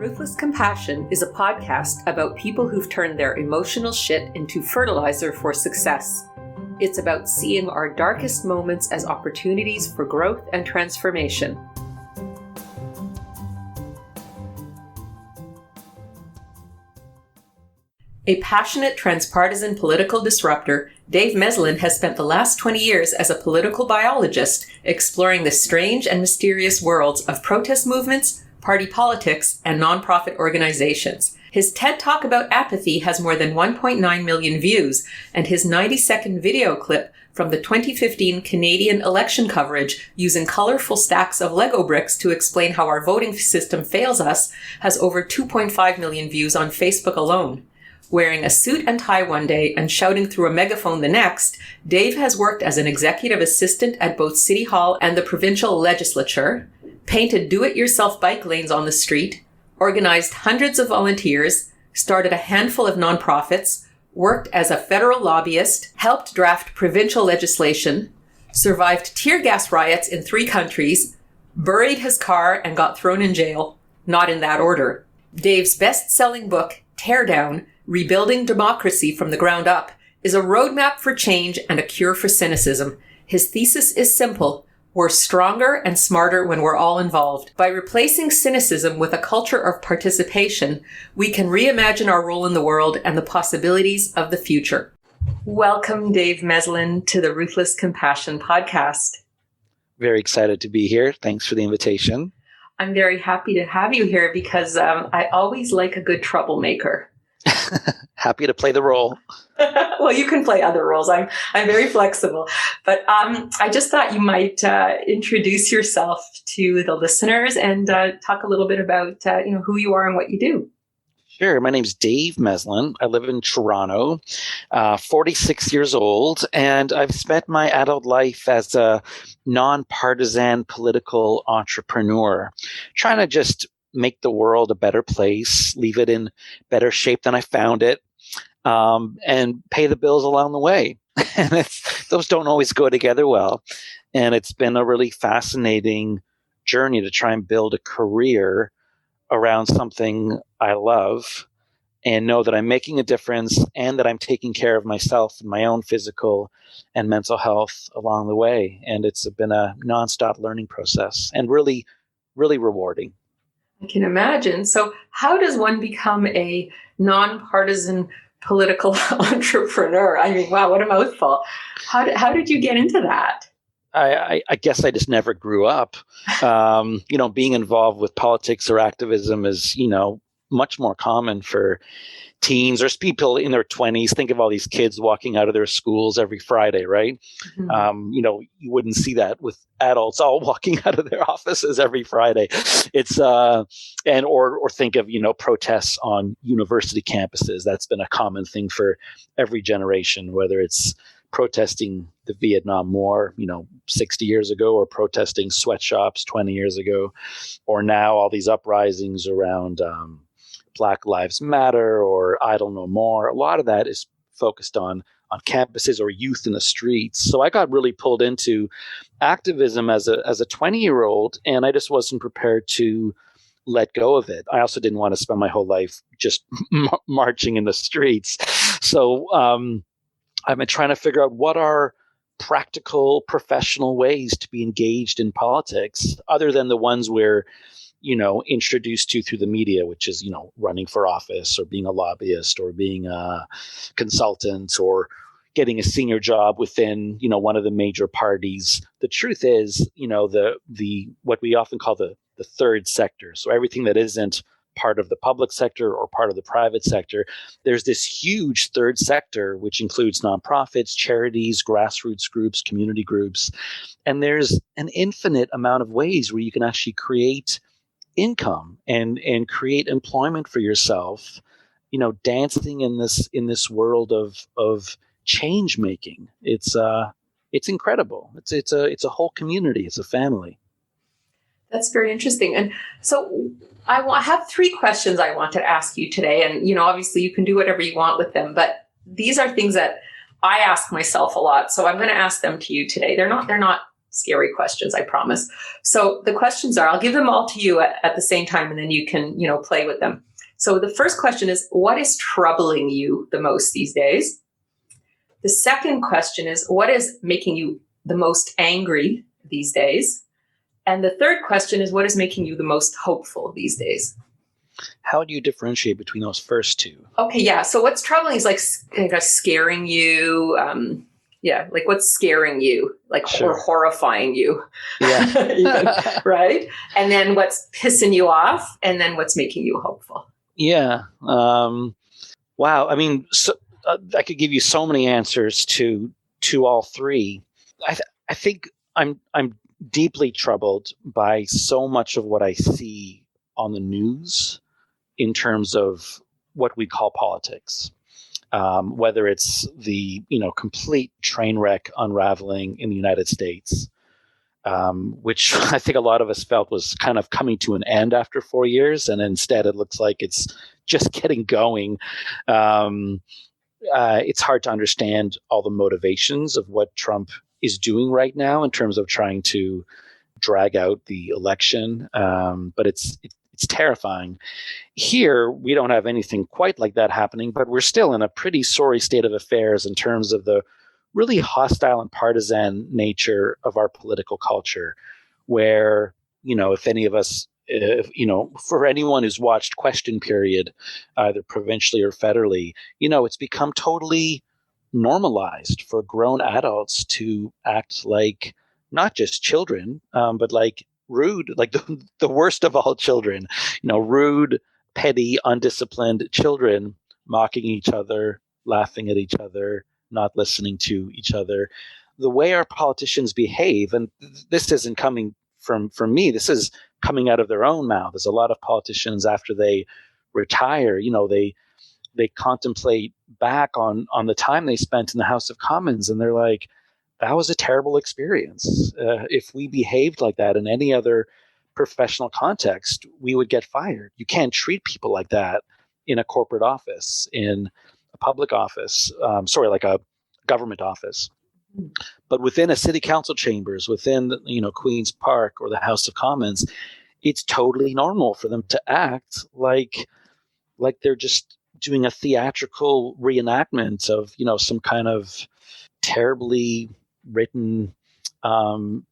Ruthless Compassion is a podcast about people who've turned their emotional shit into fertilizer for success. It's about seeing our darkest moments as opportunities for growth and transformation. A passionate, transpartisan political disruptor, Dave Meslin has spent the last 20 years as a political biologist, exploring the strange and mysterious worlds of protest movements, party politics, and nonprofit organizations. His TED Talk about apathy has more than 1.9 million views, and his 90-second video clip from the 2015 Canadian election coverage using colorful stacks of Lego bricks to explain how our voting system fails us has over 2.5 million views on Facebook alone. Wearing a suit and tie one day and shouting through a megaphone the next, Dave has worked as an executive assistant at both City Hall and the provincial legislature, painted do-it-yourself bike lanes on the street, organized hundreds of volunteers, started a handful of nonprofits, worked as a federal lobbyist, helped draft provincial legislation, survived tear gas riots in 3 countries, buried his car and got thrown in jail. Not in that order. Dave's best-selling book, Teardown, Rebuilding Democracy from the Ground Up, is a roadmap for change and a cure for cynicism. His thesis is simple. We're stronger and smarter when we're all involved. By replacing cynicism with a culture of participation, we can reimagine our role in the world and the possibilities of the future. Welcome, Dave Meslin, to the Ruthless Compassion podcast. Very excited to be here. Thanks for the invitation. I'm very happy to have you here because I always like a good troublemaker. Happy to play the role. Well, you can play other roles. I'm very flexible. But I just thought you might introduce yourself to the listeners and talk a little bit about who you are and what you do. Sure. My name's Dave Meslin. I live in Toronto, 46 years old, and I've spent my adult life as a nonpartisan political entrepreneur, trying to just make the world a better place, leave it in better shape than I found it, and pay the bills along the way. And those don't always go together well. And it's been a really fascinating journey to try and build a career around something I love and know that I'm making a difference and that I'm taking care of myself and my own physical and mental health along the way. And it's been a nonstop learning process and really, really rewarding. I can imagine. So how does one become a nonpartisan political entrepreneur? I mean, wow, what a mouthful. How did you get into that? I guess I just never grew up. Being involved with politics or activism is, much more common for teens or people in their 20s. Think of all these kids walking out of their schools every Friday, right? Mm-hmm. You wouldn't see that with adults all walking out of their offices every Friday. It's or think of protests on university campuses. That's been a common thing for every generation, whether it's protesting the Vietnam War, 60 years ago, or protesting sweatshops 20 years ago, or now all these uprisings around Black Lives Matter or Idle No More. A lot of that is focused on campuses or youth in the streets. So I got really pulled into activism as a 20-year-old, and I just wasn't prepared to let go of it. I also didn't want to spend my whole life just marching in the streets. So I've been trying to figure out what are practical, professional ways to be engaged in politics other than the ones we're introduced to through the media, which is, running for office or being a lobbyist or being a consultant or getting a senior job within, one of the major parties. The truth is, the what we often call the third sector. So everything that isn't part of the public sector or part of the private sector, there's this huge third sector, which includes nonprofits, charities, grassroots groups, community groups. And there's an infinite amount of ways where you can actually create income and create employment for yourself, dancing in this world of change making. It's incredible. It's a whole community. It's a family. That's very interesting. And so I have 3 questions I want to ask you today. And, obviously you can do whatever you want with them, but these are things that I ask myself a lot. So I'm going to ask them to you today. They're not scary questions, I promise. So the questions are, I'll give them all to you at the same time, and then you can, play with them. So the first question is, what is troubling you the most these days? The second question is, what is making you the most angry these days? And the third question is, what is making you the most hopeful these days? How do you differentiate between those first two? Okay, yeah. So what's troubling is like scaring you. Like what's scaring you, like Sure. or horrifying you. Yeah. Even, right? And then what's pissing you off, and then what's making you hopeful. Yeah. Wow. I mean, I could give you so many answers to all three. I think I'm deeply troubled by so much of what I see on the news in terms of what we call politics, whether it's the complete train wreck unraveling in the United States, which I think a lot of us felt was kind of coming to an end after 4 years, and instead it looks like it's just getting going. It's hard to understand all the motivations of what Trump is doing right now in terms of trying to drag out the election, but it's terrifying. Here, we don't have anything quite like that happening, but we're still in a pretty sorry state of affairs in terms of the really hostile and partisan nature of our political culture, where, if any of us, for anyone who's watched Question Period, either provincially or federally, it's become totally normalized for grown adults to act like not just children, but like rude, like the worst of all children, rude, petty, undisciplined children, mocking each other, laughing at each other, not listening to each other. The way our politicians behave, and this isn't coming from me, this is coming out of their own mouths. A lot of politicians, after they retire, they contemplate back on the time they spent in the House of Commons, and they're like, that was a terrible experience. If we behaved like that in any other professional context, we would get fired. You can't treat people like that in a corporate office, in a public office, like a government office. But within a city council chambers, within Queen's Park or the House of Commons, it's totally normal for them to act like they're just doing a theatrical reenactment of some kind of terribly written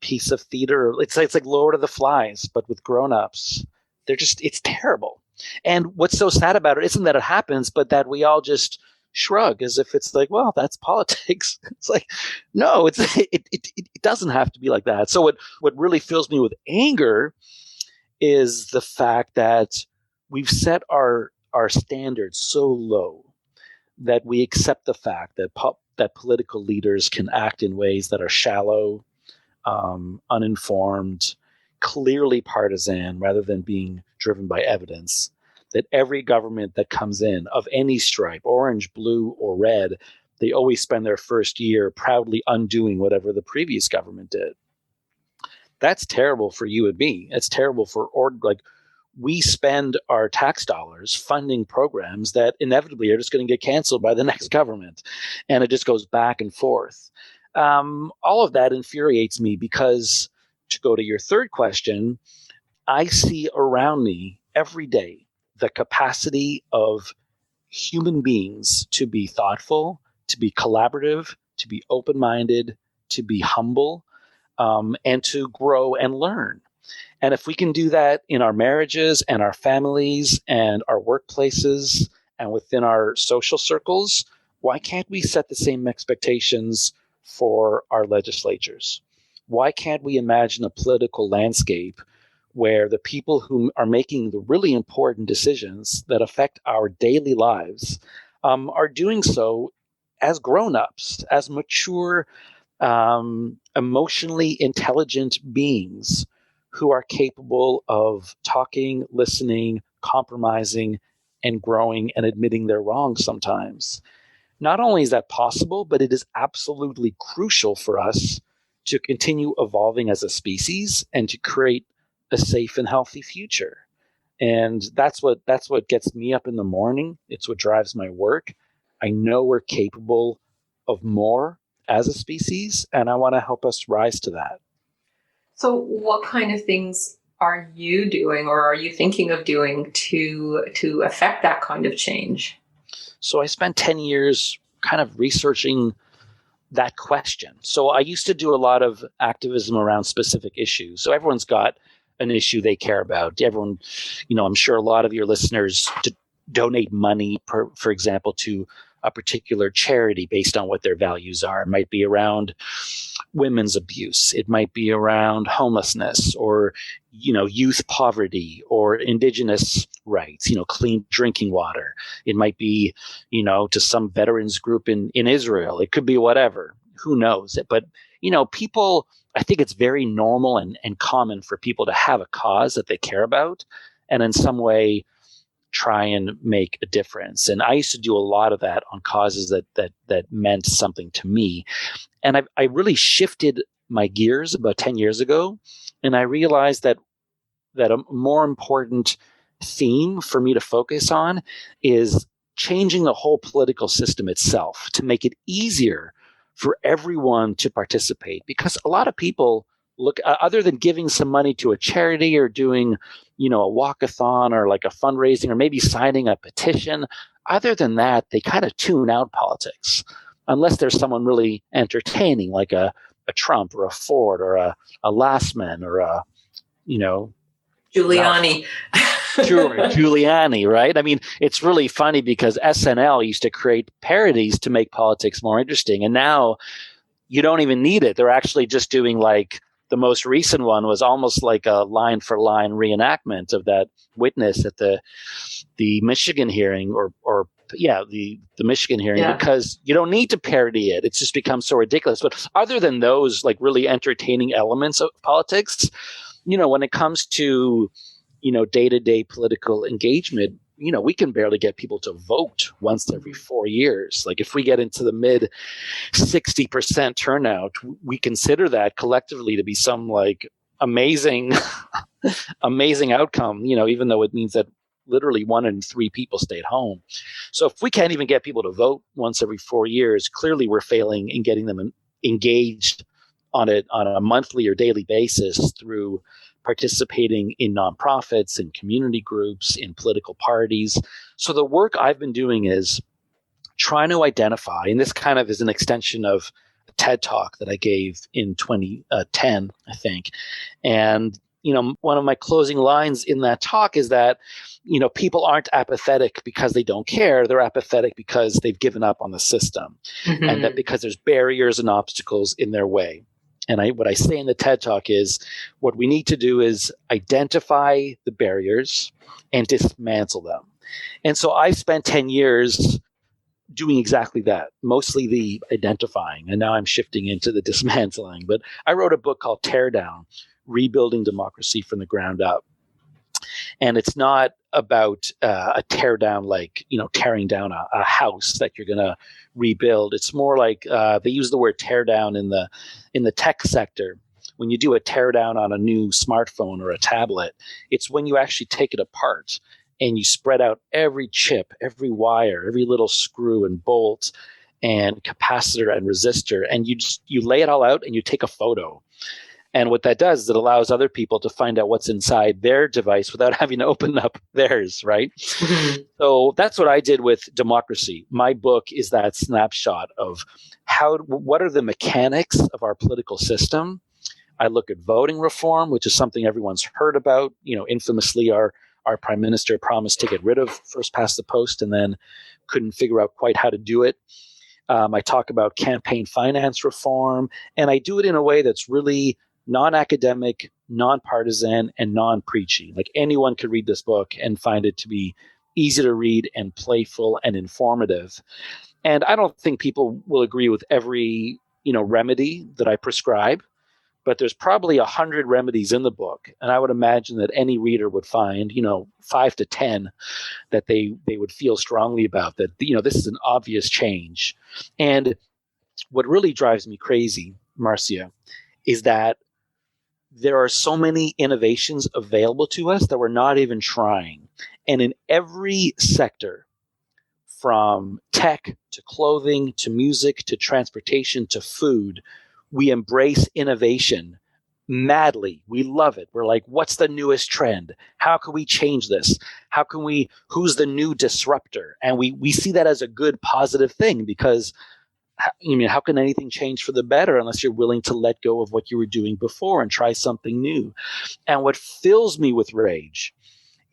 piece of theater. It's like Lord of the Flies, but with grown-ups. It's terrible. And what's so sad about it isn't that it happens, but that we all just shrug as if it's like, well, that's politics. It's like, no, it doesn't have to be like that. So what really fills me with anger is the fact that we've set our standards so low that we accept the fact that political leaders can act in ways that are shallow, uninformed, clearly partisan, rather than being driven by evidence. That every government that comes in of any stripe, orange, blue, or red, they always spend their first year proudly undoing whatever the previous government did. That's terrible for you and me. It's terrible for we spend our tax dollars funding programs that inevitably are just going to get canceled by the next government. And it just goes back and forth. All of that infuriates me because, to go to your third question, I see around me every day the capacity of human beings to be thoughtful, to be collaborative, to be open-minded, to be humble, and to grow and learn. And if we can do that in our marriages and our families and our workplaces and within our social circles, why can't we set the same expectations for our legislatures? Why can't we imagine a political landscape where the people who are making the really important decisions that affect our daily lives are doing so as grown-ups, as mature, emotionally intelligent beings who are capable of talking, listening, compromising, and growing and admitting they're wrong sometimes. Not only is that possible, but it is absolutely crucial for us to continue evolving as a species and to create a safe and healthy future. And that's what gets me up in the morning. It's what drives my work. I know we're capable of more as a species, and I want to help us rise to that. So what kind of things are you doing or are you thinking of doing to affect that kind of change? So I spent 10 years kind of researching that question. So I used to do a lot of activism around specific issues. So everyone's got an issue they care about. Everyone, I'm sure a lot of your listeners donate money, for example, to a particular charity based on what their values are. It might be around women's abuse. It might be around homelessness or, youth poverty or indigenous rights, clean drinking water. It might be, to some veterans group in Israel. It could be whatever. Who knows? But, people, I think it's very normal and common for people to have a cause that they care about and in some way try and make a difference. And I used to do a lot of that on causes that meant something to me. And I really shifted my gears about 10 years ago. And I realized that a more important theme for me to focus on is changing the whole political system itself to make it easier for everyone to participate. Because a lot of people look, other than giving some money to a charity or doing, a walkathon or like a fundraising or maybe signing a petition, other than that, they kind of tune out politics. Unless there's someone really entertaining, like a Trump or a Ford or a Lastman or a, Giuliani. Sure, Giuliani, right? I mean, it's really funny because SNL used to create parodies to make politics more interesting. And now you don't even need it. They're actually just doing like the most recent one was almost like a line for line reenactment of that witness at the Michigan hearing the Michigan hearing, because you don't need to parody it. It's just become so ridiculous. But other than those like really entertaining elements of politics, when it comes to, day-to-day political engagement, we can barely get people to vote once every 4 years. Like if we get into the mid 60% turnout, we consider that collectively to be some like amazing, amazing outcome, even though it means that literally 1 in 3 people stayed home. So if we can't even get people to vote once every 4 years, clearly we're failing in getting them engaged on a monthly or daily basis through participating in nonprofits, in community groups, in political parties. So the work I've been doing is trying to identify, and this kind of is an extension of a TED Talk that I gave in 2010, I think. And, one of my closing lines in that talk is that, people aren't apathetic because they don't care. They're apathetic because they've given up on the system, and that because there's barriers and obstacles in their way. And what I say in the TED Talk is what we need to do is identify the barriers and dismantle them. And so I spent 10 years doing exactly that, mostly the identifying. And now I'm shifting into the dismantling. But I wrote a book called Teardown, Rebuilding Democracy from the Ground Up. And it's not about a tear down, like, tearing down a house that you're going to rebuild. It's more like they use the word tear down in the tech sector. When you do a tear down on a new smartphone or a tablet, it's when you actually take it apart and you spread out every chip, every wire, every little screw and bolt and capacitor and resistor, and you lay it all out and you take a photo. And what that does is it allows other people to find out what's inside their device without having to open up theirs, right? Mm-hmm. So that's what I did with democracy. My book is that snapshot of what are the mechanics of our political system. I look at voting reform, which is something everyone's heard about. Infamously, our prime minister promised to get rid of first past the post and then couldn't figure out quite how to do it. I talk about campaign finance reform, and I do it in a way that's really non-academic, non-partisan, and non-preachy. Like anyone could read this book and find it to be easy to read and playful and informative. And I don't think people will agree with every, remedy that I prescribe, but there's probably 100 remedies in the book. And I would imagine that any reader would find, 5 to 10 that they would feel strongly about, that, this is an obvious change. And what really drives me crazy, Marcia, is that there are so many innovations available to us that we're not even trying. And in every sector, from tech to clothing to music to transportation to food, we embrace innovation madly. We love it. We're like, what's the newest trend? How can we change this? Who's the new disruptor? And we see that as a good, positive thing, because how can anything change for the better unless you're willing to let go of what you were doing before and try something new? And what fills me with rage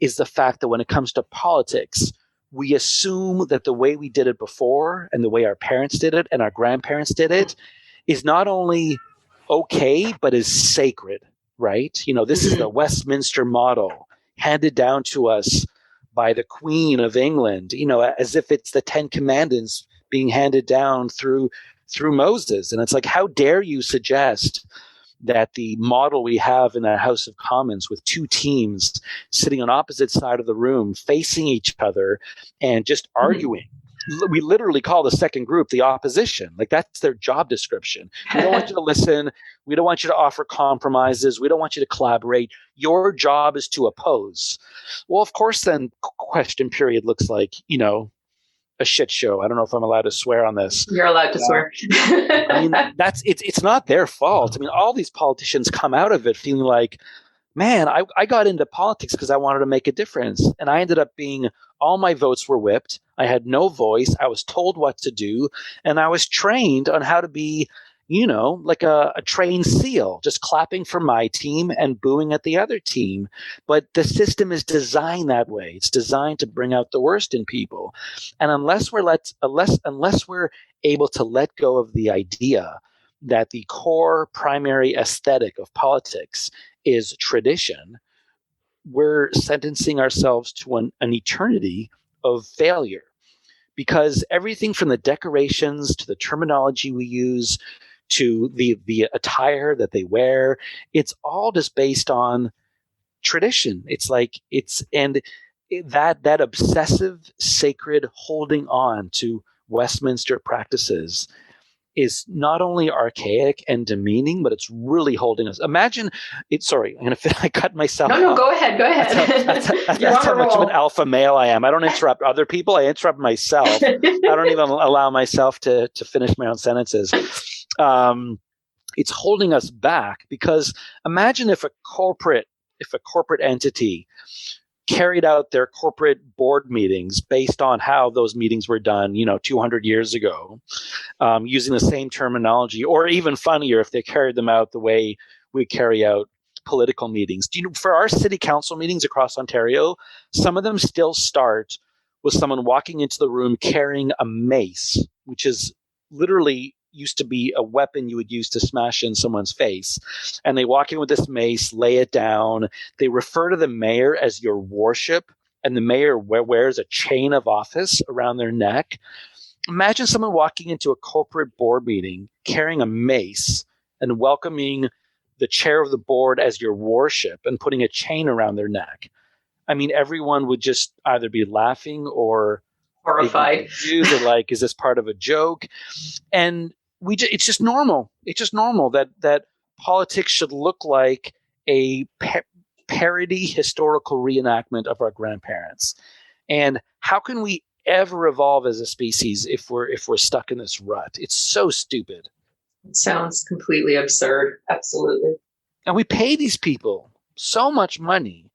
is the fact that when it comes to politics, we assume that the way we did it before and the way our parents did it and our grandparents did it is not only okay, but is sacred, right? This is the Westminster model handed down to us by the Queen of England, as if it's the Ten Commandments being handed down through Moses. And it's like, how dare you suggest that the model we have in the House of Commons with two teams sitting on opposite side of the room, facing each other and just arguing. We literally call the second group the opposition. Like, that's their job description. We don't want you to listen. We don't want you to offer compromises. We don't want you to collaborate. Your job is to oppose. Well, of course, then question period looks like, a shit show. I don't know if I'm allowed to swear on this. You're allowed to swear. I mean, it's not their fault. I mean, all these politicians come out of it feeling like, man, I got into politics because I wanted to make a difference. And I ended up being, all my votes were whipped. I had no voice. I was told what to do. And I was trained on how to be, like a trained SEAL, just clapping for my team and booing at the other team. But the system is designed that way. It's designed to bring out the worst in people. And unless we're able to let go of the idea that the core primary aesthetic of politics is tradition, we're sentencing ourselves to an eternity of failure. Because everything from the decorations to the terminology we use to the attire that they wear, it's all just based on tradition. It's like that obsessive, sacred holding on to Westminster practices is not only archaic and demeaning, but it's really holding us. Imagine it. Sorry, I cut myself. No, go ahead. That's how much of an alpha male I am. I don't interrupt other people. I interrupt myself. I don't even allow myself to finish my own sentences. It's holding us back, because imagine if a corporate entity carried out their corporate board meetings based on how those meetings were done, 200 years ago, using the same terminology, or even funnier, if they carried them out the way we carry out political meetings. For our city council meetings across Ontario, some of them still start with someone walking into the room carrying a mace, which is literally used to be a weapon you would use to smash in someone's face. And they walk in with this mace, lay it down. They refer to the mayor as your worship, and the mayor wears a chain of office around their neck. Imagine someone walking into a corporate board meeting carrying a mace and welcoming the chair of the board as your worship and putting a chain around their neck. I mean, everyone would just either be laughing or horrified. They're like, is this part of a joke? And it's just normal. It's just normal that politics should look like a parody historical reenactment of our grandparents. And how can we ever evolve as a species if we're stuck in this rut? It's so stupid. It sounds completely absurd. Absolutely. And we pay these people so much money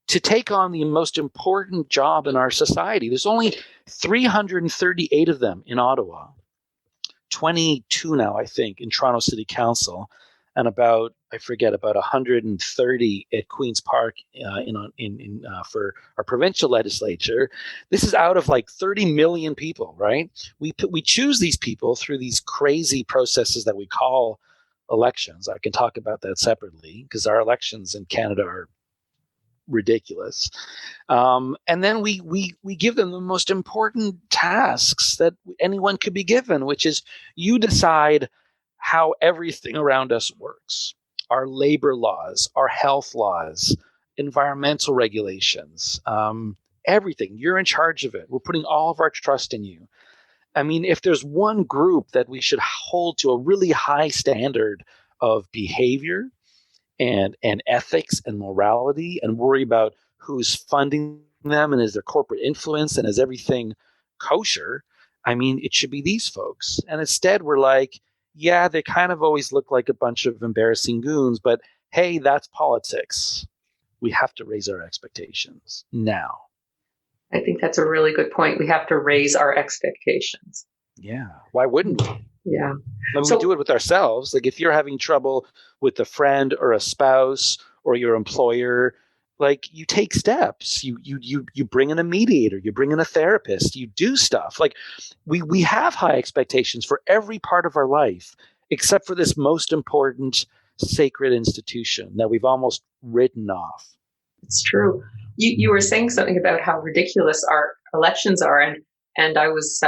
to take on the most important job in our society. There's only 338 of them in Ottawa, 22 now, I think, in Toronto City Council, and about 130 at Queen's Park for our provincial legislature. This is out of like 30 million people, right? We choose these people through these crazy processes that we call elections. I can talk about that separately, because our elections in Canada are ridiculous. And then we give them the most important tasks that anyone could be given, which is you decide how everything around us works. Our labor laws, our health laws, environmental regulations, everything. You're in charge of it. We're putting all of our trust in you. I mean, if there's one group that we should hold to a really high standard of behavior and ethics and morality, and worry about who's funding them and is their corporate influence and is everything kosher, I mean, it should be these folks. And instead we're like, yeah, they kind of always look like a bunch of embarrassing goons, but hey, that's politics. We have to raise our expectations now. I think that's a really good point. We have to raise our expectations. Yeah. Why wouldn't we? Yeah. We do it with ourselves. Like if you're having trouble with a friend or a spouse or your employer, like you take steps. You bring in a mediator, you bring in a therapist, you do stuff. Like we have high expectations for every part of our life, except for this most important sacred institution that we've almost written off. It's true. You were saying something about how ridiculous our elections are, and I was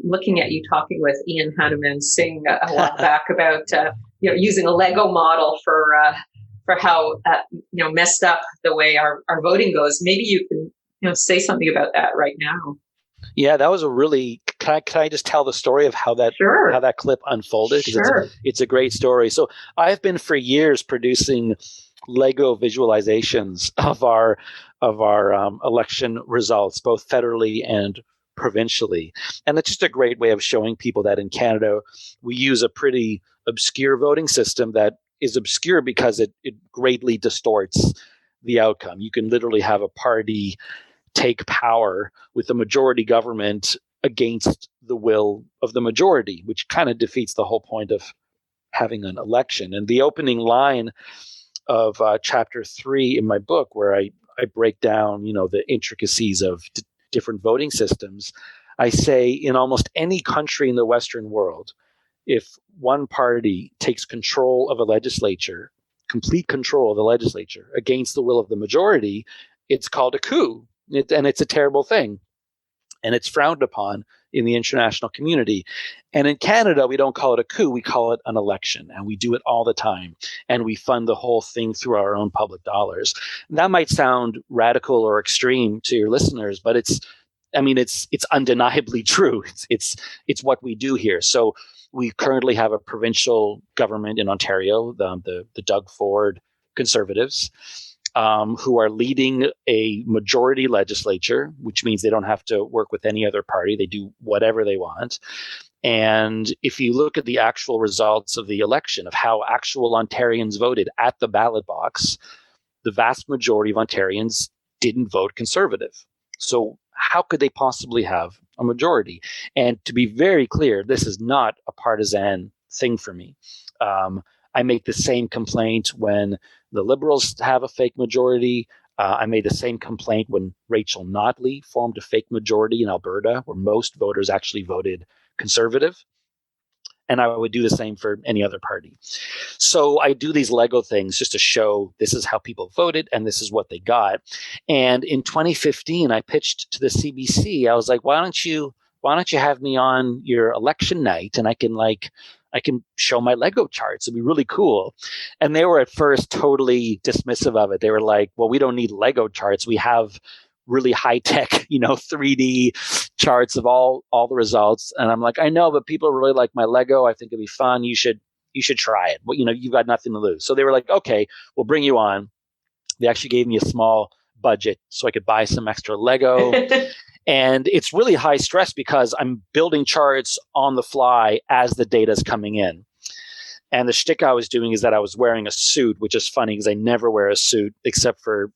looking at you talking with Ian Hanuman Singh a while back about using a Lego model for how messed up the way our voting goes. Maybe you can say something about that right now. Yeah, that was a really. Can I just tell the story of how that Sure. how that clip unfolded? Sure. It's a great story. So I've been for years producing Lego visualizations of our election results, both federally and provincially, and it's just a great way of showing people that in Canada we use a pretty obscure voting system that is obscure because it greatly distorts the outcome. You can literally have a party take power with the majority government against the will of the majority, which kind of defeats the whole point of having an election. And the opening line of chapter 3 in my book, where I break down, the intricacies of different voting systems, I say in almost any country in the Western world, if one party takes control of a legislature, complete control of the legislature against the will of the majority, it's called a coup. And it's a terrible thing. And it's frowned upon in the international community. And in Canada, we don't call it a coup, we call it an election. And we do it all the time. And we fund the whole thing through our own public dollars. And that might sound radical or extreme to your listeners, but it's undeniably true. It's what we do here. So we currently have a provincial government in Ontario, the Doug Ford Conservatives, who are leading a majority legislature, which means they don't have to work with any other party. They do whatever they want. And if you look at the actual results of the election, of how actual Ontarians voted at the ballot box, the vast majority of Ontarians didn't vote Conservative. So how could they possibly have a majority? And to be very clear, this is not a partisan thing for me. I make the same complaint when the Liberals have a fake majority. I made the same complaint when Rachel Notley formed a fake majority in Alberta, where most voters actually voted Conservative. And I would do the same for any other party. So I do these Lego things just to show this is how people voted and this is what they got. And in 2015, I pitched to the CBC. I was like, why don't you have me on your election night and I can show my Lego charts. It'd be really cool. And they were at first totally dismissive of it. They were like, well, we don't need Lego charts. We have really high tech, 3D charts of all the results. And I'm like, I know, but people really like my Lego. I think it'd be fun. You should try it. Well, you've got nothing to lose. So they were like, okay, we'll bring you on. They actually gave me a small budget so I could buy some extra Lego. And it's really high stress because I'm building charts on the fly as the data is coming in. And the shtick I was doing is that I was wearing a suit, which is funny because I never wear a suit except for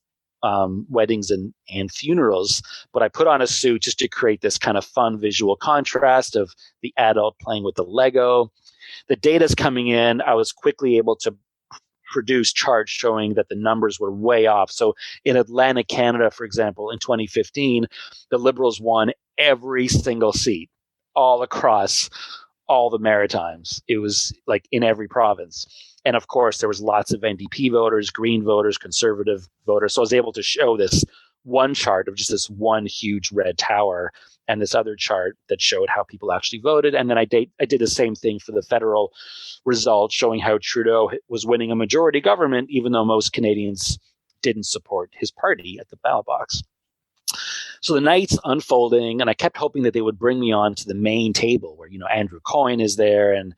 weddings and funerals. But I put on a suit just to create this kind of fun visual contrast of the adult playing with the Lego. The data's coming in. I was quickly able to produce charts showing that the numbers were way off. So in Atlantic Canada, for example, in 2015, the Liberals won every single seat all across all the Maritimes. It was like in every province. And of course, there was lots of NDP voters, Green voters, Conservative voters. So I was able to show this one chart of just this one huge red tower and this other chart that showed how people actually voted. And then I did the same thing for the federal results, showing how Trudeau was winning a majority government, even though most Canadians didn't support his party at the ballot box. So the night's unfolding, and I kept hoping that they would bring me on to the main table where, Andrew Coyne is there and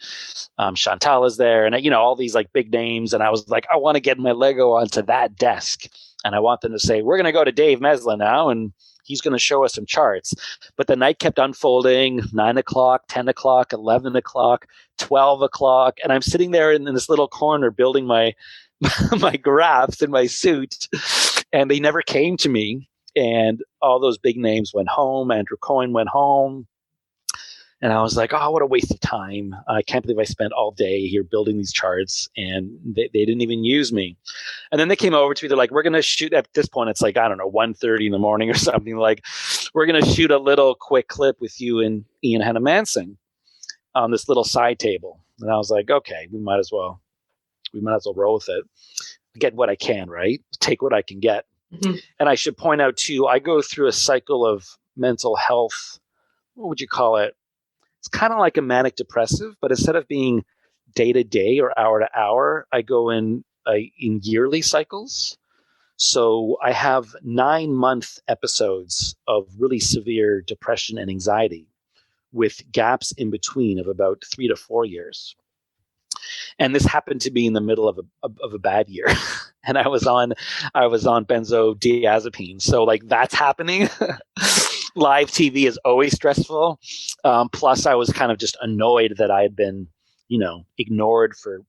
Chantal is there and, all these like big names. And I was like, I want to get my Lego onto that desk. And I want them to say, we're going to go to Dave Meslin now, and he's going to show us some charts. But the night kept unfolding, 9 o'clock, 10 o'clock, 11 o'clock, 12 o'clock. And I'm sitting there in this little corner building my my graphs in my suit, and they never came to me. And all those big names went home. Andrew Cohen went home. And I was like, oh, what a waste of time. I can't believe I spent all day here building these charts, and they didn't even use me. And then they came over to me. They're like, we're going to shoot, at this point, it's like, I don't know, 1:30 in the morning or something. Like, we're going to shoot a little quick clip with you and Ian Hannah-Mansing on this little side table. And I was like, okay, we might as well roll with it. Get what I can, right? Take what I can get. Mm-hmm. And I should point out too, I go through a cycle of mental health. What would you call it? It's kind of like a manic depressive, but instead of being day to day or hour to hour, I go in yearly cycles. So I have 9-month episodes of really severe depression and anxiety with gaps in between of about 3 to 4 years. And this happened to be in the middle of a bad year. And I was on benzodiazepine. So like that's happening. Live TV is always stressful. Plus I was kind of just annoyed that I had been, ignored for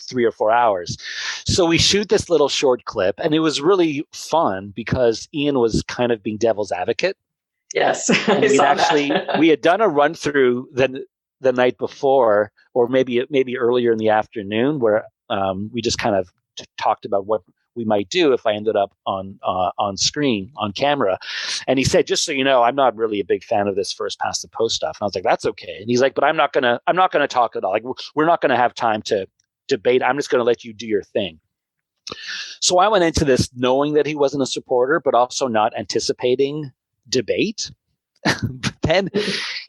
3 or 4 hours. So we shoot this little short clip, and it was really fun because Ian was kind of being devil's advocate. Yes. We had done a run through the night before, or maybe earlier in the afternoon, where we just kind of talked about what we might do if I ended up on screen, on camera. And he said, just so you know, I'm not really a big fan of this first past the post stuff. And I was like, that's okay. And he's like, but I'm not gonna talk at all. Like, we're not gonna have time to debate. I'm just gonna let you do your thing. So I went into this knowing that he wasn't a supporter, but also not anticipating debate. But then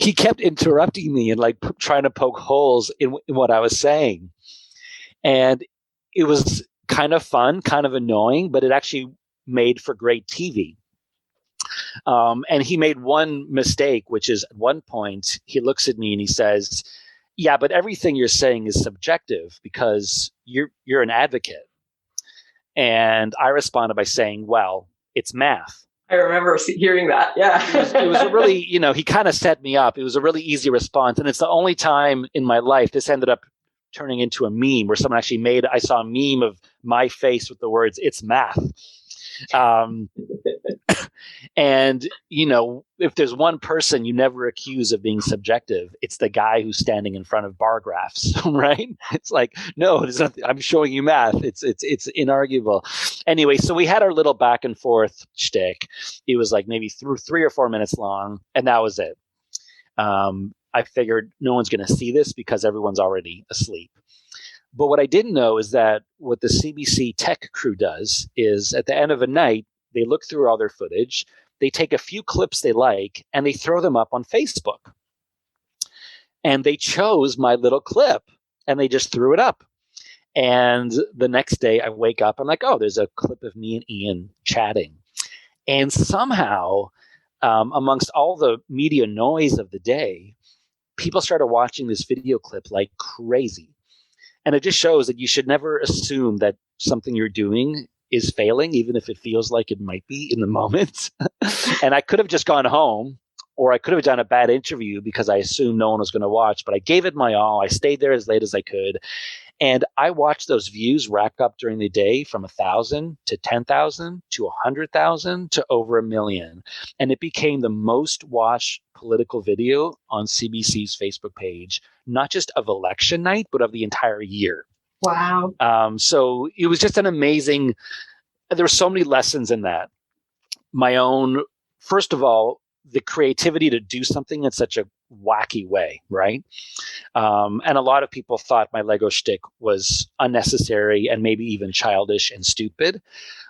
he kept interrupting me and like trying to poke holes in what I was saying. And it was kind of fun, kind of annoying, but it actually made for great TV. And he made one mistake, which is at one point he looks at me and he says, yeah, but everything you're saying is subjective because you're an advocate. And I responded by saying, well, it's math. I remember hearing that. Yeah. It was a really, he kind of set me up. It was a really easy response. And it's the only time in my life this ended up turning into a meme where someone actually I saw a meme of my face with the words, it's math. And, if there's one person you never accuse of being subjective, it's the guy who's standing in front of bar graphs, right? It's like, no, it's not, I'm showing you math. It's inarguable. Anyway, so we had our little back and forth shtick. It was like maybe 3 or 4 minutes long, and that was it. I figured no one's going to see this because everyone's already asleep. But what I didn't know is that what the CBC tech crew does is at the end of a night, they look through all their footage, they take a few clips they like, and they throw them up on Facebook. And they chose my little clip, and they just threw it up. And the next day I wake up, I'm like, oh, there's a clip of me and Ian chatting. And somehow, amongst all the media noise of the day, people started watching this video clip like crazy. And it just shows that you should never assume that something you're doing is failing, even if it feels like it might be in the moment. And I could have just gone home, or I could have done a bad interview because I assumed no one was going to watch, but I gave it my all. I stayed there as late as I could. And I watched those views rack up during the day from 1,000 to 10,000 to 100,000 to over 1 million. And it became the most watched political video on CBC's Facebook page, not just of election night, but of the entire year. Wow. So it was just an amazing, there were so many lessons in that. My own, first of all, the creativity to do something in such a wacky way, right? And a lot of people thought my Lego shtick was unnecessary and maybe even childish and stupid.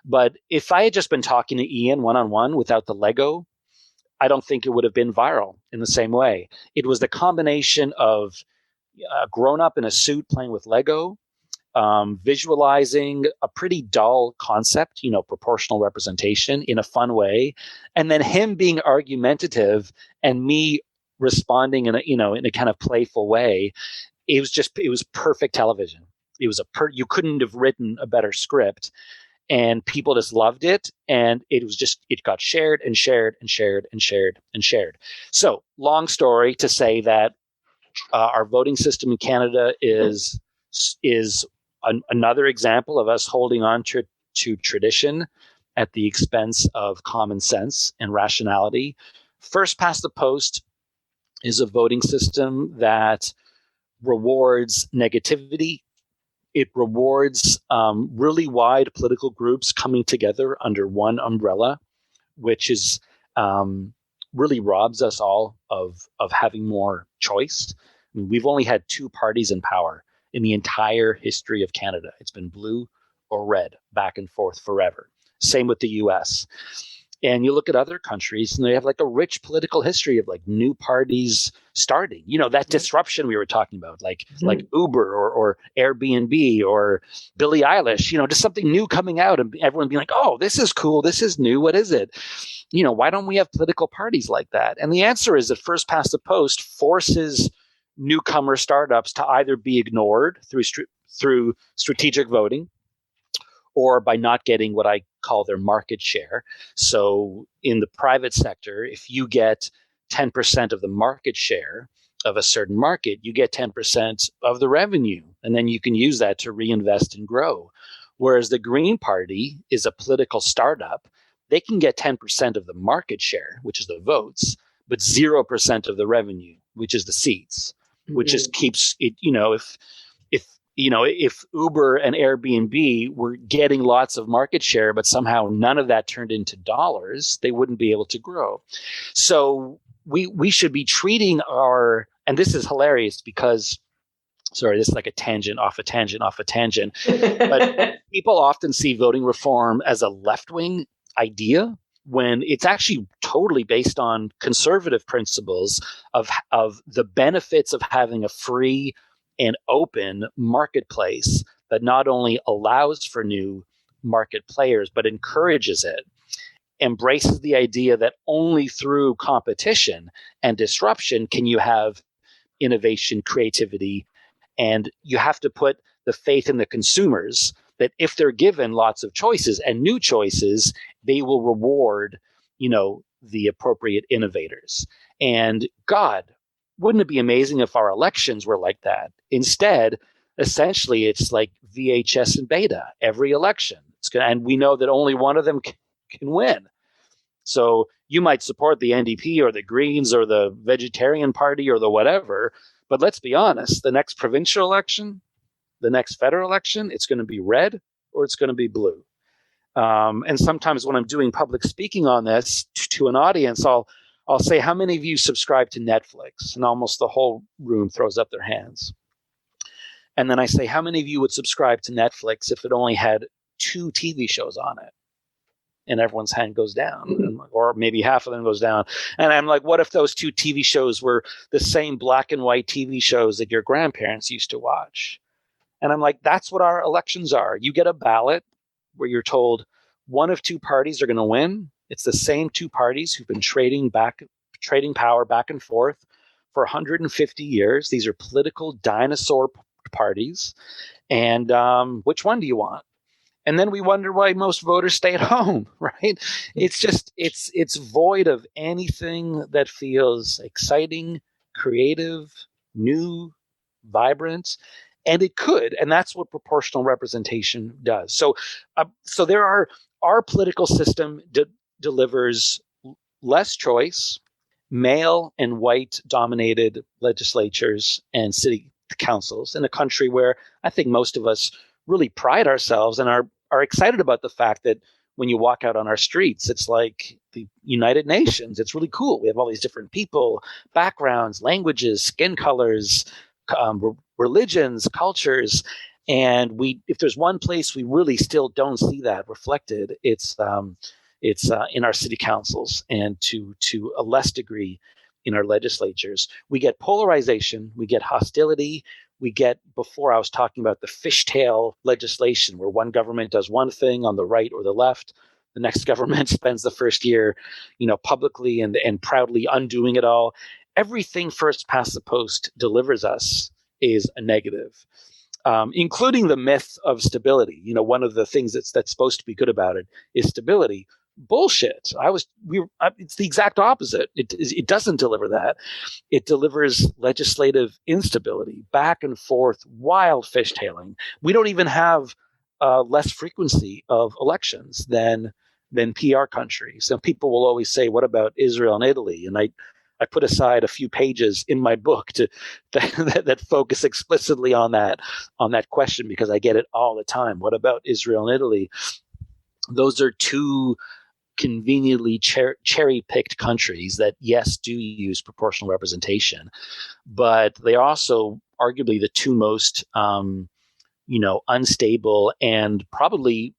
But if I had just been talking to Ian one-on-one without the Lego, I don't think it would have been viral in the same way. It was the combination of grown up in a suit playing with Lego, visualizing a pretty dull concept, proportional representation in a fun way, and then him being argumentative and me responding in a kind of playful way. It was perfect television. It was you couldn't have written a better script, and people just loved it. And it got shared and shared and shared and shared and shared. So long story to say that our voting system in Canada is another example of us holding on to tradition at the expense of common sense and rationality. First past the post is a voting system that rewards negativity. It rewards really wide political groups coming together under one umbrella, which is really robs us all of having more choice. I mean, we've only had two parties in power in the entire history of Canada. It's been blue or red, back and forth forever. Same with the US. And you look at other countries and they have like a rich political history of like new parties starting. You know, that disruption we were talking about, like Uber or Airbnb or Billie Eilish, you know, just something new coming out and everyone being like, oh, this is cool. This is new. What is it? You know, why don't we have political parties like that? And the answer is that first past the post forces newcomer startups to either be ignored through strategic voting, or by not getting what I call their market share. So in the private sector, if you get 10% of the market share of a certain market, you get 10% of the revenue, and then you can use that to reinvest and grow. Whereas the Green Party is a political startup, they can get 10% of the market share, which is the votes, but 0% of the revenue, which is the seats, which just keeps it, you know, if Uber and Airbnb were getting lots of market share, but somehow none of that turned into dollars, they wouldn't be able to grow. So we should be treating and this is hilarious because, sorry, this is like a tangent off a tangent off a tangent, but people often see voting reform as a left-wing idea when it's actually totally based on conservative principles of the benefits of having a free and open marketplace that not only allows for new market players, but encourages it, embraces the idea that only through competition and disruption can you have innovation, creativity, and you have to put the faith in the consumers that if they're given lots of choices and new choices, they will reward, you know, the appropriate innovators. And God, wouldn't it be amazing if our elections were like that? Instead, essentially, it's like VHS and beta every election. And we know that only one of them can win. So you might support the NDP or the Greens or the Vegetarian Party or the whatever, but let's be honest, the next provincial election, the next federal election, it's going to be red or it's going to be blue. And sometimes when I'm doing public speaking on this to an audience, I'll say, how many of you subscribe to Netflix? And almost the whole room throws up their hands. And then I say, how many of you would subscribe to Netflix if it only had 2 TV shows on it? And everyone's hand goes down, or maybe half of them goes down. And I'm like, what if those 2 TV shows were the same black and white TV shows that your grandparents used to watch? And I'm like, that's what our elections are. You get a ballot where you're told one of 2 parties are going to win. It's the same 2 parties who've been trading power back and forth for 150 years. These are political dinosaur parties. And which one do you want? And then we wonder why most voters stay at home, right? It's just, it's void of anything that feels exciting, creative, new, vibrant. And it could, and that's what proportional representation does. So our political system delivers less choice, male and white dominated legislatures and city councils in a country where I think most of us really pride ourselves and are excited about the fact that when you walk out on our streets, it's like the United Nations. It's really cool. We have all these different people, backgrounds, languages, skin colors, religions, cultures. And if there's one place we really still don't see that reflected, it's in our city councils and to a less degree in our legislatures. We get polarization, we get hostility, we get, before I was talking about the fishtail legislation where one government does one thing on the right or the left, the next government spends the first year, you know, publicly and proudly undoing it all. Everything first past the post delivers us is a negative, including the myth of stability. You know, one of the things that's supposed to be good about it is stability. bullshit. It's the exact opposite. It doesn't deliver that. It delivers legislative instability, back and forth, wild fishtailing. We don't even have less frequency of elections than PR countries. So people will always say, "What about Israel and Italy?" And I put aside a few pages in my book that focus explicitly on that question, because I get it all the time. What about Israel and Italy? Those are two conveniently cherry-picked countries that, yes, do use proportional representation, but they are also arguably the two most, unstable and probably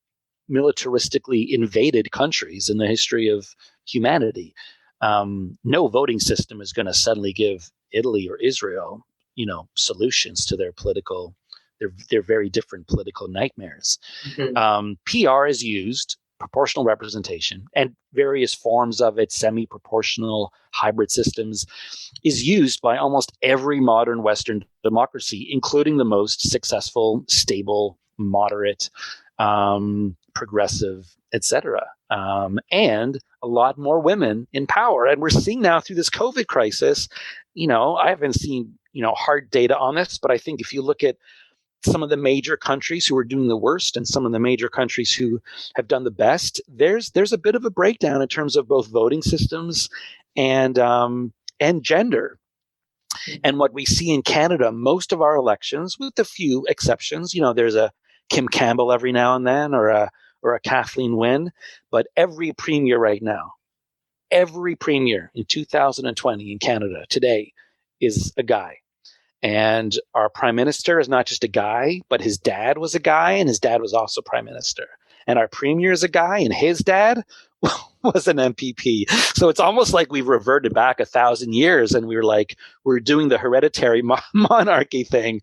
militaristically invaded countries in the history of humanity. No voting system is going to suddenly give Italy or Israel, solutions to their very different political nightmares. Mm-hmm. PR is used, proportional representation, and various forms of it, semi-proportional, hybrid systems, is used by almost every modern Western democracy, including the most successful, stable, moderate, progressive, etc. And a lot more women in power. And we're seeing now through this COVID crisis, I haven't seen, hard data on this, but I think if you look at some of the major countries who are doing the worst and some of the major countries who have done the best, there's a bit of a breakdown in terms of both voting systems and gender. And what we see in Canada, most of our elections, with a few exceptions, there's a Kim Campbell every now and then, or a Kathleen Wynne, but every premier right now, every premier in 2020 in Canada today is a guy. And our prime minister is not just a guy, but his dad was a guy, and his dad was also prime minister. And our premier is a guy, and his dad was an MPP. So it's almost like we've reverted back 1,000 years, and we're doing the hereditary monarchy thing.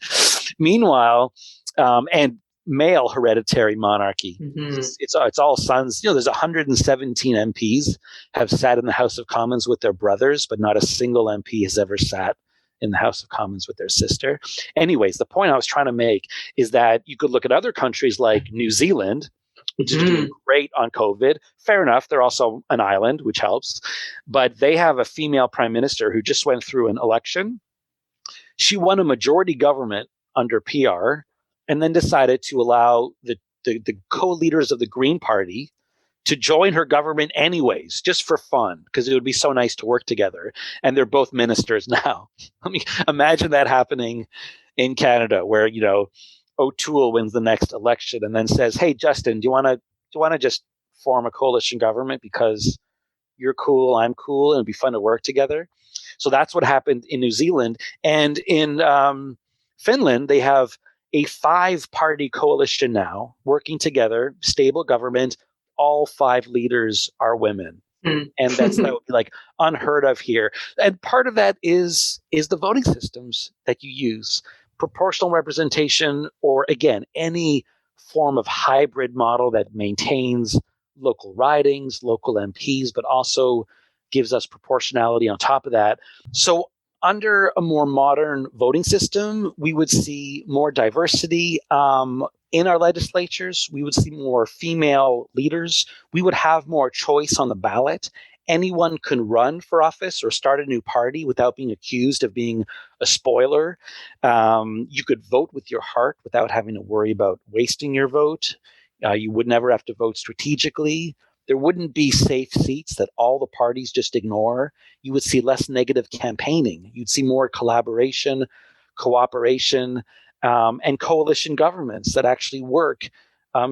Meanwhile, and male hereditary monarchy. Mm-hmm. It's all sons. There's 117 MPs have sat in the House of Commons with their brothers, but not a single MP has ever sat in the House of Commons with their sister. Anyways, the point I was trying to make is that you could look at other countries like New Zealand, which is doing great on COVID. Fair enough. They're also an island, which helps. But they have a female prime minister who just went through an election. She won a majority government under PR and then decided to allow the co-leaders of the Green Party to join her government anyways, just for fun, because it would be so nice to work together. And they're both ministers now. I mean, imagine that happening in Canada, where, O'Toole wins the next election and then says, "Hey, Justin, do you want to just form a coalition government because you're cool, I'm cool, and it'd be fun to work together?" So that's what happened in New Zealand. And in Finland, they have a 5-party coalition now working together, stable government. All 5 leaders are women. And that would be like unheard of here. And part of that is the voting systems that you use. Proportional representation, or again, any form of hybrid model that maintains local ridings, local MPs, but also gives us proportionality on top of that. So under a more modern voting system, we would see more diversity in our legislatures. We would see more female leaders. We would have more choice on the ballot. Anyone can run for office or start a new party without being accused of being a spoiler. You could vote with your heart without having to worry about wasting your vote. You would never have to vote strategically. There wouldn't be safe seats that all the parties just ignore. You would see less negative campaigning. You'd see more collaboration, cooperation, and coalition governments that actually work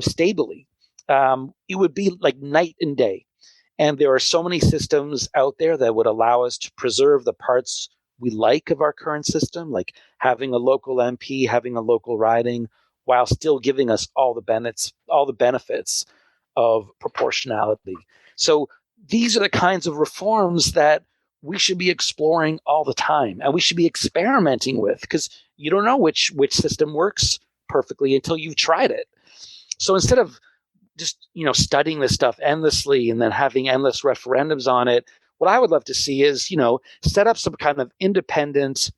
stably. It would be like night and day. And there are so many systems out there that would allow us to preserve the parts we like of our current system, like having a local MP, having a local riding, while still giving us all the benefits of proportionality. So these are the kinds of reforms that we should be exploring all the time, and we should be experimenting with, because you don't know which system works perfectly until you've tried it. So instead of just studying this stuff endlessly and then having endless referendums on it, what I would love to see is set up some kind of independent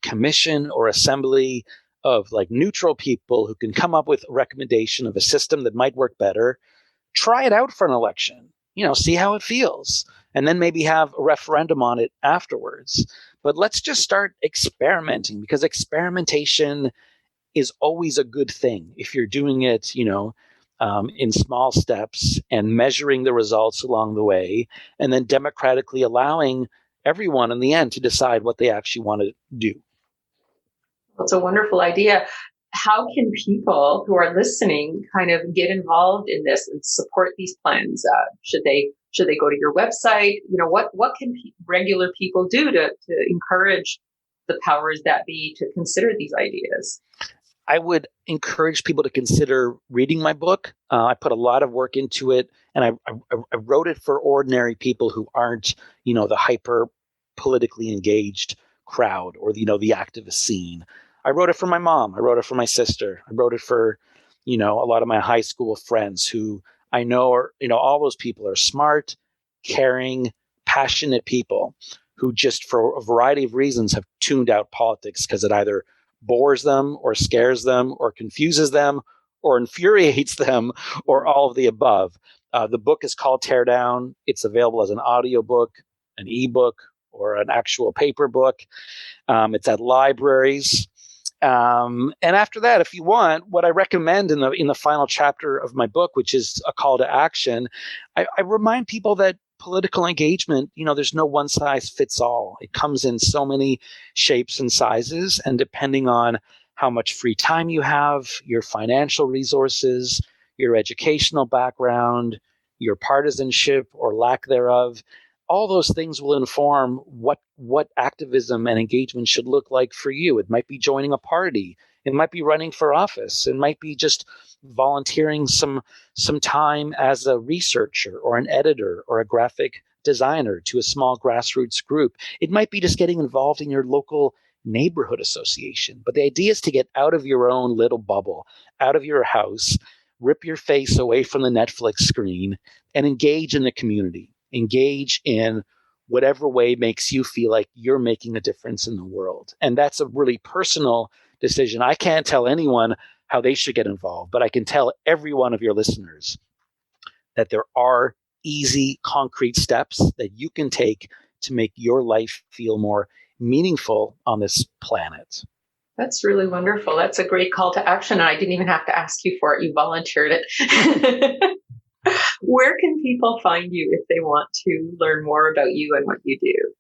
commission or assembly of like neutral people who can come up with a recommendation of a system that might work better. Try it out for an election. see how it feels, and then maybe have a referendum on it afterwards. But let's just start experimenting, because experimentation is always a good thing if you're doing it, in small steps and measuring the results along the way, and then democratically allowing everyone in the end to decide what they actually want to do. That's a wonderful idea. How can people who are listening kind of get involved in this and support these plans? Should they go to your website? What can regular people do to encourage the powers that be to consider these ideas? I would encourage people to consider reading my book. I put a lot of work into it, and I wrote it for ordinary people who aren't, the hyper politically engaged crowd or the activist scene. I wrote it for my mom. I wrote it for my sister. I wrote it for, a lot of my high school friends who I know are, all those people are smart, caring, passionate people who just for a variety of reasons have tuned out politics because it either bores them or scares them or confuses them or infuriates them or all of the above. The book is called Teardown. It's available as an audiobook, an ebook, or an actual paper book. It's at libraries. And after that, if you want, what I recommend in the final chapter of my book, which is a call to action, I remind people that political engagement, there's no one size fits all. It comes in so many shapes and sizes, and depending on how much free time you have, your financial resources, your educational background, your partisanship or lack thereof, all those things will inform what activism and engagement should look like for you. It might be joining a party. It might be running for office. It might be just volunteering some time as a researcher or an editor or a graphic designer to a small grassroots group. It might be just getting involved in your local neighborhood association. But the idea is to get out of your own little bubble, out of your house, rip your face away from the Netflix screen, and engage in the community. Engage in whatever way makes you feel like you're making a difference in the world. And that's a really personal decision. I can't tell anyone how they should get involved, but I can tell every one of your listeners that there are easy, concrete steps that you can take to make your life feel more meaningful on this planet. That's really wonderful. That's a great call to action. And I didn't even have to ask you for it. You volunteered it. Where can people find you if they want to learn more about you and what you do?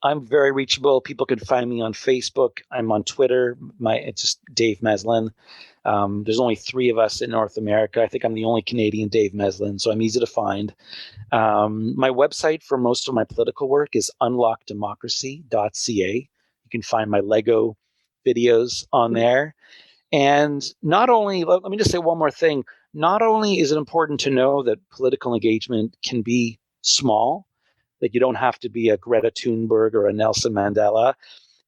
I'm very reachable. People can find me on Facebook. I'm on Twitter. It's just Dave Meslin. There's only 3 of us in North America. I think I'm the only Canadian Dave Meslin, so I'm easy to find. My website for most of my political work is unlockdemocracy.ca. You can find my Lego videos on there. And not only, let me just say one more thing. Not only is it important to know that political engagement can be small, that you don't have to be a Greta Thunberg or a Nelson Mandela,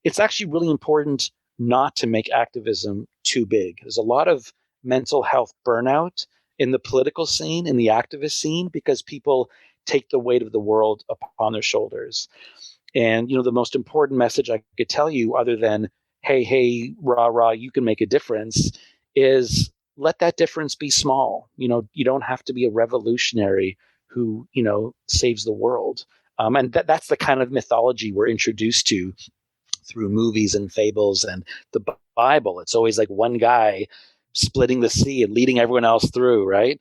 it's actually really important not to make activism too big. There's a lot of mental health burnout in the political scene, in the activist scene, because people take the weight of the world upon their shoulders. And, the most important message I could tell you, other than, hey, rah, rah, you can make a difference, is let that difference be small. You don't have to be a revolutionary who, saves the world. And that's the kind of mythology we're introduced to through movies and fables and the Bible. It's always like one guy splitting the sea and leading everyone else through, right?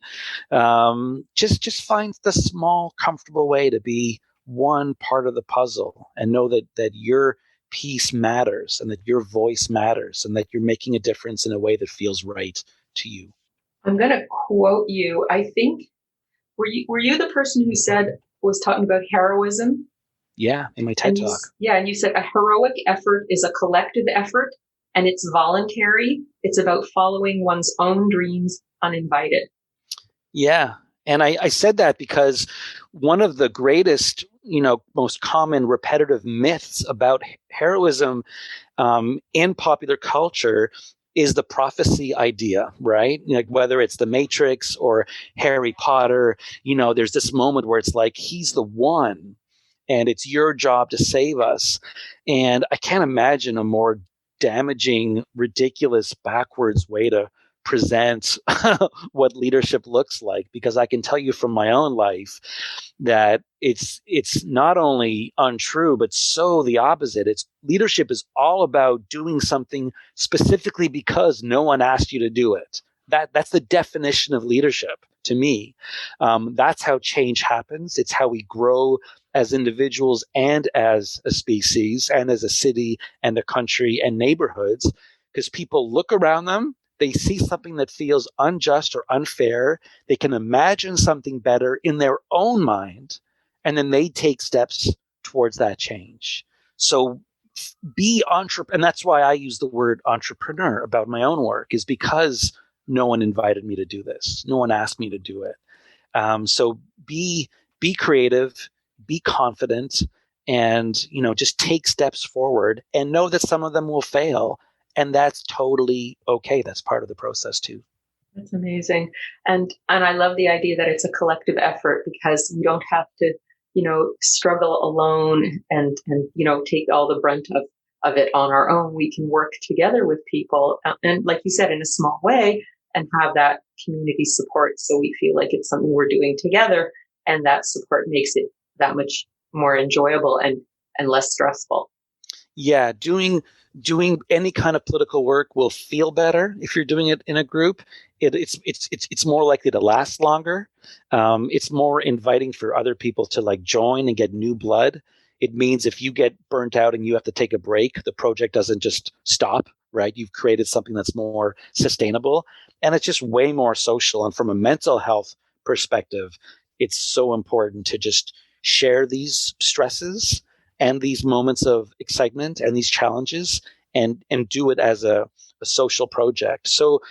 Just find the small, comfortable way to be one part of the puzzle and know that your piece matters and that your voice matters and that you're making a difference in a way that feels right to you. I'm going to quote you. I think, were you the person who was talking about heroism? Yeah, in my TED Talk. And you said a heroic effort is a collective effort and it's voluntary. It's about following one's own dreams uninvited. Yeah. And I said that because one of the greatest, most common repetitive myths about heroism in popular culture is the prophecy idea, right? Like whether it's The Matrix or Harry Potter, there's this moment where it's like, he's the one and it's your job to save us. And I can't imagine a more damaging, ridiculous, backwards way to present what leadership looks like, because I can tell you from my own life that it's not only untrue, but so the opposite. It's leadership is all about doing something specifically because no one asked you to do it. That's the definition of leadership to me. That's how change happens. It's how we grow as individuals and as a species and as a city and a country and neighborhoods, because people look around them, they see something that feels unjust or unfair, they can imagine something better in their own mind, and then they take steps towards that change. So be entrepreneur, and that's why I use the word entrepreneur about my own work, is because no one invited me to do this. No one asked me to do it. So be creative, be confident, and just take steps forward, and know that some of them will fail, and that's totally okay. That's part of the process too. That's amazing, and I love the idea that it's a collective effort, because we don't have to struggle alone and take all the brunt of it on our own. We can work together with people, and like you said, in a small way, and have that community support, so we feel like it's something we're doing together, and that support makes it that much more enjoyable and less stressful. Yeah, doing any kind of political work will feel better if you're doing it in a group. It's more likely to last longer. It's more inviting for other people to like join and get new blood. It means if you get burnt out and you have to take a break, the project doesn't just stop, right? You've created something that's more sustainable, and it's just way more social. And from a mental health perspective, it's so important to just share these stresses and these moments of excitement and these challenges, and do it as a social project. So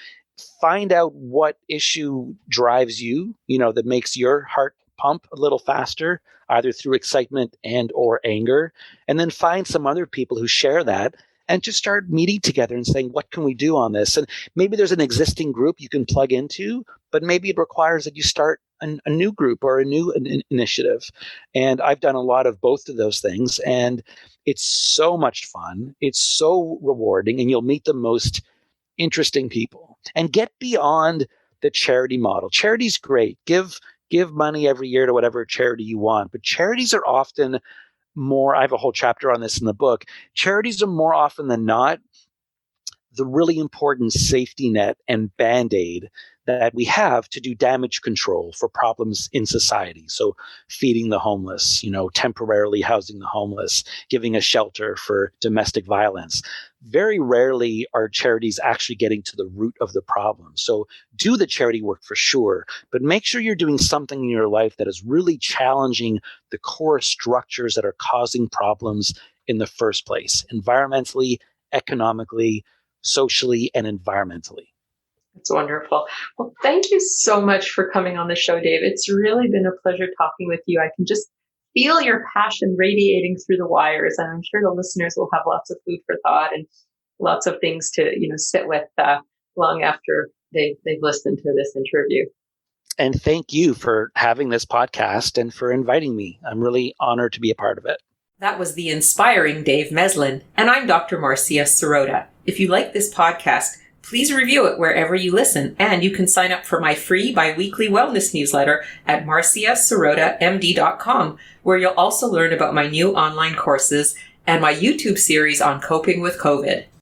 find out what issue drives you, that makes your heart pump a little faster, either through excitement and or anger, and then find some other people who share that, and just start meeting together and saying, what can we do on this? And maybe there's an existing group you can plug into, but maybe it requires that you start a new group or a new initiative. And I've done a lot of both of those things, and it's so much fun. It's so rewarding, and you'll meet the most interesting people. And get beyond the charity model. Charity's great. Give money every year to whatever charity you want, but charities are often more, I have a whole chapter on this in the book. Charities are more often than not the really important safety net and band-aid that we have to do damage control for problems in society. So feeding the homeless, temporarily housing the homeless, giving a shelter for domestic violence. Very rarely are charities actually getting to the root of the problem. So do the charity work for sure, but make sure you're doing something in your life that is really challenging the core structures that are causing problems in the first place, environmentally, economically, socially, and environmentally. That's wonderful. Well, thank you so much for coming on the show, Dave. It's really been a pleasure talking with you. I can just feel your passion radiating through the wires, and I'm sure the listeners will have lots of food for thought and lots of things to sit with long after they've listened to this interview. And thank you for having this podcast and for inviting me. I'm really honored to be a part of it. That was the inspiring Dave Meslin, and I'm Dr. Marcia Sirota. If you like this podcast, please review it wherever you listen, and you can sign up for my free bi-weekly wellness newsletter at marciasirotamd.com, where you'll also learn about my new online courses and my YouTube series on coping with COVID.